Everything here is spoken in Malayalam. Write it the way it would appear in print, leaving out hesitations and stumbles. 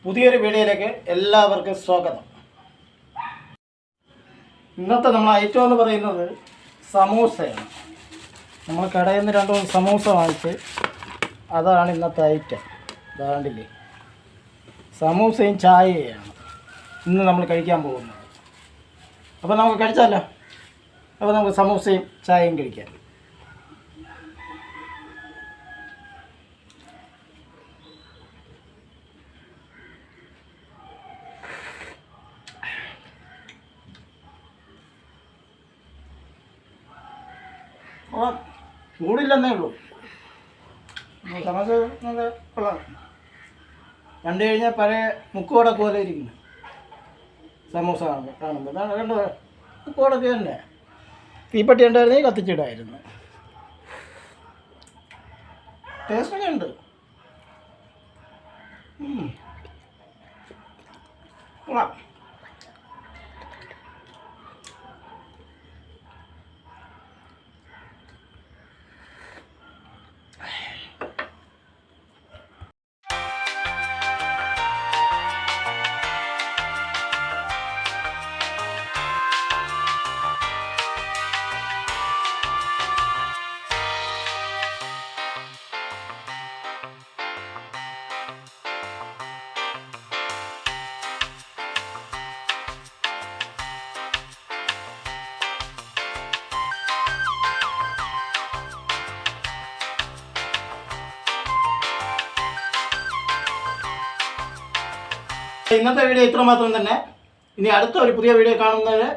പുതിയൊരു വീഡിയോയിലേക്ക് എല്ലാവർക്കും സ്വാഗതം. ഇന്നത്തെ നമ്മൾ ഐറ്റം എന്ന് പറയുന്നത് സമൂസയാണ്. നമ്മൾ കടയിൽ നിന്ന് 2-3 സമൂസ വാങ്ങിച്ച് അതാണ് ഇന്നത്തെ ഐറ്റം. ഇതാണ്ടില്ലേ, സമൂസയും ചായയാണ് ഇന്ന് നമ്മൾ കഴിക്കാൻ പോകുന്നത്. അപ്പോൾ നമുക്ക് കഴിച്ചാലോ. അപ്പോൾ നമുക്ക് സമൂസയും ചായയും കഴിക്കാം. ചൂടില്ലെന്നേ ഉള്ളൂ. സമൂസ നല്ല കൊള്ളാം. കണ്ടു കഴിഞ്ഞാൽ പഴയ മുക്കുവടക്ക് പോലെ ഇരിക്കുന്നു സമൂസ കാണുമ്പോൾ. അതാണ് കണ്ടോ, മുക്കുവടക്ക് തന്നെ. തീപ്പട്ടി ഉണ്ടായിരുന്നെങ്കിൽ കത്തിച്ചിടായിരുന്നു. ടേസ്റ്റൊക്കെ ഉണ്ട്. കൊള്ളാം. ഇന്നത്തെ വീഡിയോ ഇത്ര മാത്രം തന്നെ. ഇനി അടുത്ത ഒരു പുതിയ വീഡിയോ കാണുന്നവരെ